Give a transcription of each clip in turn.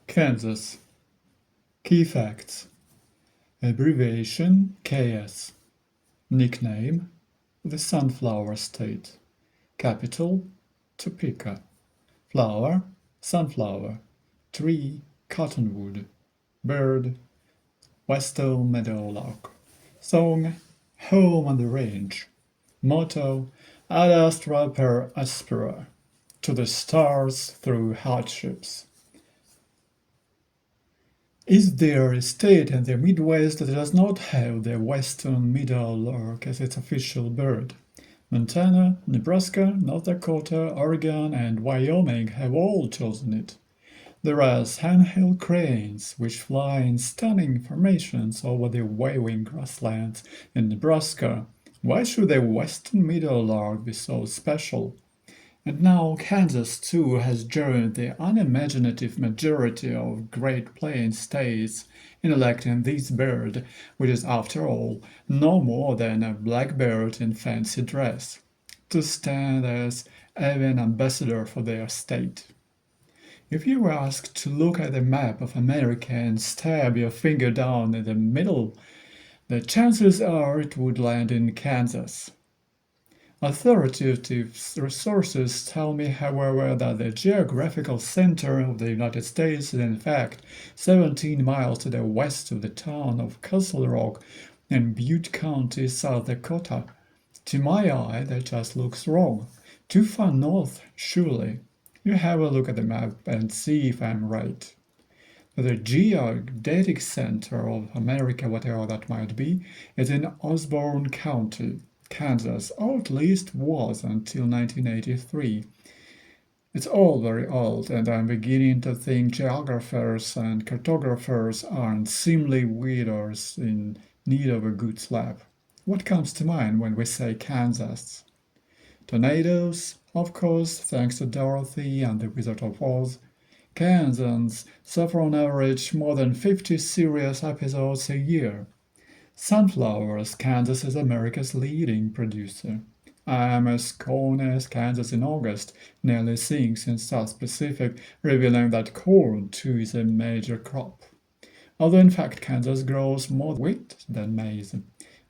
Kansas. Key facts. Abbreviation KS. Nickname the Sunflower State. Capital Topeka. Flower sunflower. Tree cottonwood. Bird western meadowlark. Song Home on the Range. Motto Ad astra per aspera. To the stars through hardships. Is there a state in the Midwest that does not have the western meadowlark as its official bird? Montana, Nebraska, North Dakota, Oregon, and Wyoming have all chosen it. There are sandhill cranes, which fly in stunning formations over the waving grasslands in Nebraska. Why should the western meadowlark be so special? And now Kansas too has joined the unimaginative majority of Great Plains states in electing this bird, which is after all no more than a blackbird in fancy dress, to stand as an ambassador for their state. If you were asked to look at a map of America and stab your finger down in the middle, the chances are it would land in Kansas. Authoritative sources tell me, however, that the geographical center of the United States is in fact 17 miles to the west of the town of Castle Rock in Butte County, South Dakota. To my eye, that just looks wrong. Too far north, surely. You have a look at the map and see if I'm right. The geodetic center of America, whatever that might be, is in Osborne County, Kansas, or at least was until 1983. It's all very old, and I'm beginning to think geographers and cartographers are unseemly weirdos in need of a good slap. What comes to mind when we say Kansas? Tornadoes, of course, thanks to Dorothy and the Wizard of Oz. Kansans suffer on average more than 50 serious episodes a year. Sunflowers, Kansas is America's leading producer. I am as corn as Kansas in August, nearly sinks in South Pacific, revealing that corn too is a major crop. Although in fact Kansas grows more wheat than maize.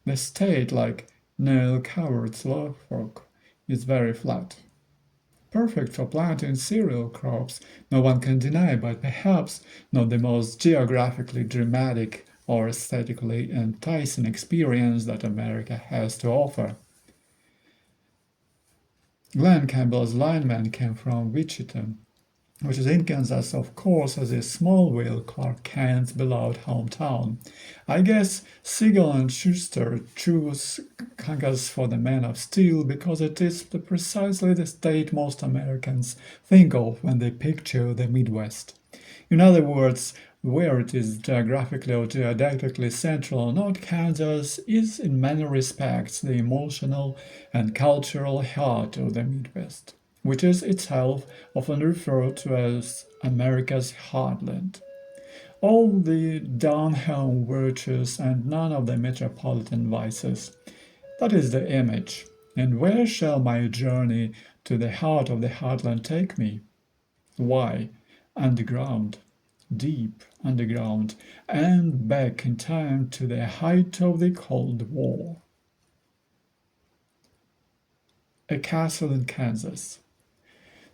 The state, like nail-covered Suffolk, is very flat. Perfect for planting cereal crops, no one can deny, but perhaps not the most geographically dramatic or aesthetically enticing experience that America has to offer. Glenn Campbell's lineman came from Wichita, which is in Kansas, of course, as is Smallville, Clark Kent's beloved hometown. I guess Siegel and Schuster chose Kansas for the Man of Steel because it is precisely the state most Americans think of when they picture the Midwest. In other words, where it is geographically or geodetically central or not, Kansas is in many respects the emotional and cultural heart of the Midwest, which is itself often referred to as America's heartland. All the down-home virtues and none of the metropolitan vices. That is the image. And where shall my journey to the heart of the heartland take me? Why? Underground, deep underground, and back in time to the height of the Cold War. A castle in Kansas.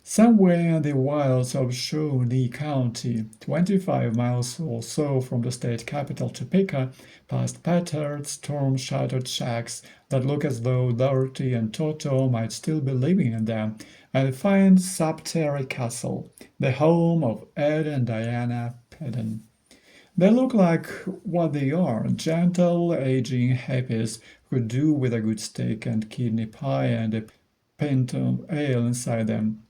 Somewhere in the wilds of Shawnee County, 25 miles or so from the state capital Topeka, past battered, storm-shattered shacks that look as though Dorothy and Toto might still be living in them, I find Sapterry Castle, the home of Ed and Diana Peden. They look like what they are, gentle, aging hippies who do with a good steak and kidney pie and a pint of ale inside them.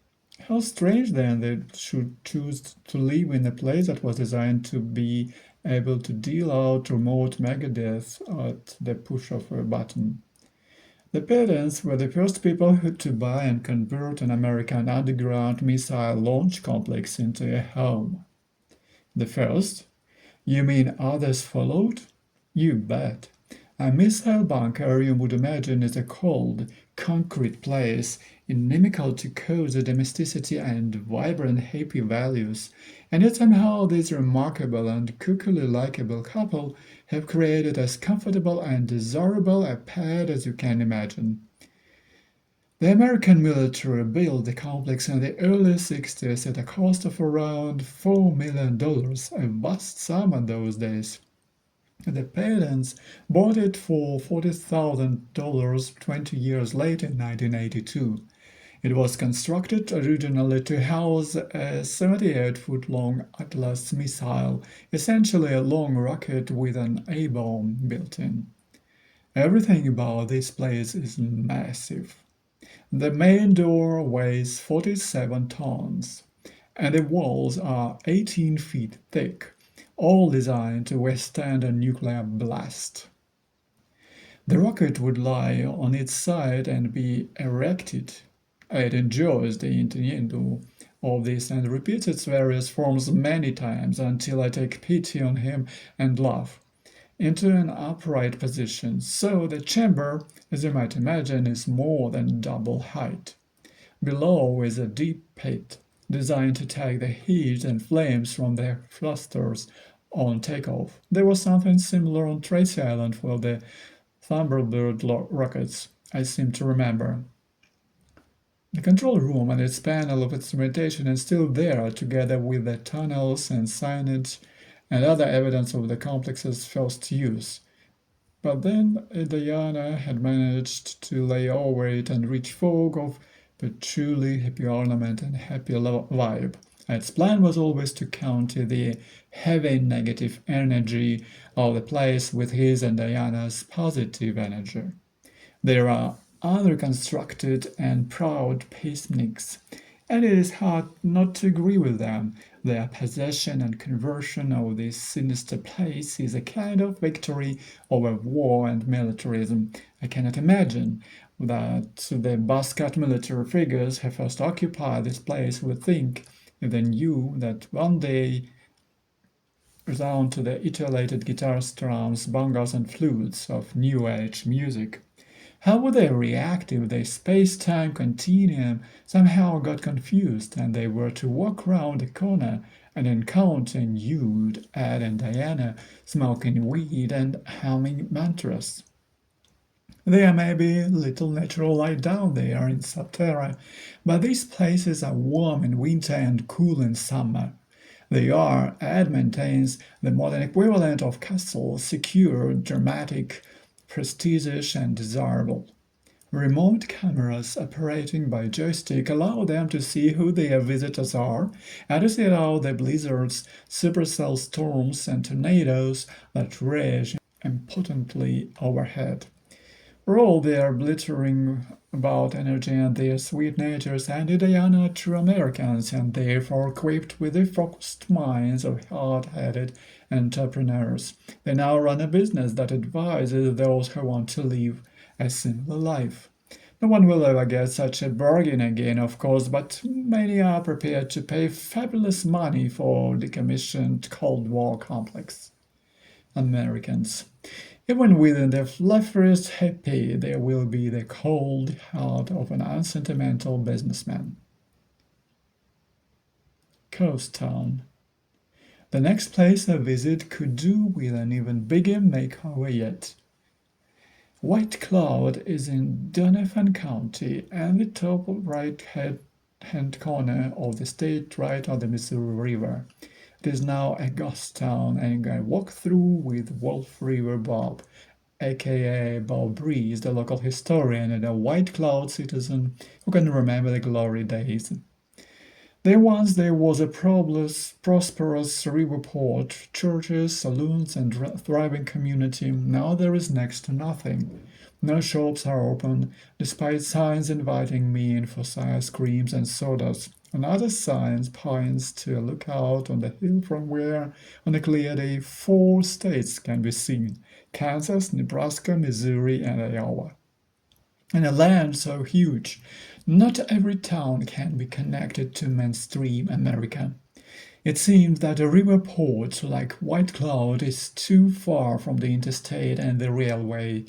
How strange then they should choose to live in a place that was designed to be able to deal out remote megadeath at the push of a button. The Pedants were the first people to buy and convert an American underground missile launch complex into a home. The first? You mean others followed? You bet. A missile bunker, you would imagine, is a cold, concrete place, inimical to cozy domesticity and vibrant hippie values. And yet somehow this remarkable and cookily likable couple have created as comfortable and desirable a pet as you can imagine. The American military built the complex in the early 60s at a cost of around $4 million, a vast sum in those days. The parents bought it for $40,000 20 years later in 1982. It was constructed originally to house a 78-foot-long Atlas missile, essentially a long rocket with an A-bomb built in. Everything about this place is massive. The main door weighs 47 tons, and the walls are 18 feet thick, all designed to withstand a nuclear blast. The rocket would lie on its side and be erected. It enjoys the innuendo of this and repeats its various forms many times until I take pity on him and laugh into an upright position, so the chamber, as you might imagine, is more than double height. Below is a deep pit, designed to take the heat and flames from the thrusters on takeoff. There was something similar on Tracy Island for the Thunderbird rockets, I seem to remember. The control room and its panel of instrumentation is still there, together with the tunnels and signage and other evidence of the complex's first use. But then Diana had managed to lay over it and reach folk of patchouli, happy ornament, and happy vibe. Its plan was always to counter the heavy negative energy of the place with his and Diana's positive energy. There are unreconstructed and proud peaceniks, and it is hard not to agree with them. Their possession and conversion of this sinister place is a kind of victory over war and militarism. I cannot imagine that the Basquiat military figures who first occupied this place would think, if they knew that one day resound to the etiolated guitars, drums, bongos, and flutes of New Age music. How would they react if the space-time continuum somehow got confused and they were to walk round the corner and encounter nude Ed and Diana smoking weed and humming mantras? There may be little natural light down there in Subterra, but these places are warm in winter and cool in summer. They are, Ed maintains, the modern equivalent of castles, secure, dramatic, prestigious, and desirable. Remote cameras operating by joystick allow them to see who their visitors are and to sit out the blizzards, supercell storms, and tornadoes that rage impotently overhead. For all their blittering about energy and their sweet natures, Andy and Diana are true Americans and therefore equipped with the focused minds of hard-headed entrepreneurs. They now run a business that advises those who want to live a similar life. No one will ever get such a bargain again, of course, but many are prepared to pay fabulous money for decommissioned Cold War complex. Americans. Even within the fluffiest hippie, there will be the cold heart of an unsentimental businessman. Coast Town. The next place I visit could do with an even bigger makeover yet. White Cloud is in Donovan County and the top right-hand corner of the state right on the Missouri River. It is now a ghost town and I walk through with Wolf River Bob, aka Bob Breeze, the local historian and a White Cloud citizen who can remember the glory days. There was a prosperous river port, churches, saloons, and thriving community. Now there is next to nothing. No shops are open, despite signs inviting me in for ice creams and sodas. Another sign points to a lookout on the hill from where, on a clear day, 4 states can be seen: Kansas, Nebraska, Missouri, and Iowa. In a land so huge, not every town can be connected to mainstream America. It seems that a river port like White Cloud is too far from the interstate and the railway.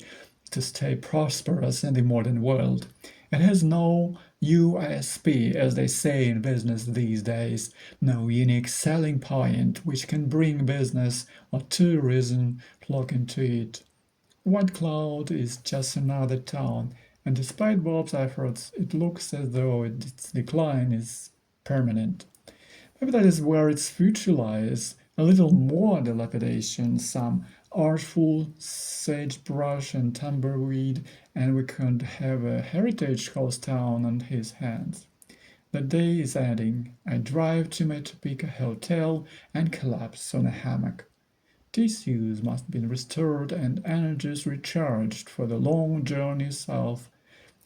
to stay prosperous in the modern world. It has no USP, as they say in business these days, no unique selling point which can bring business or tourism flock into it. White Cloud is just another town, and despite Bob's efforts, it looks as though its decline is permanent. Maybe that is where its future lies. A little more dilapidation, some artful sagebrush and tumbleweed, and we could have a heritage ghost town on his hands. The day is ending. I drive to my Topeka hotel and collapse on a hammock. Tissues must be restored and energies recharged for the long journey south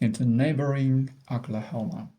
into neighboring Oklahoma.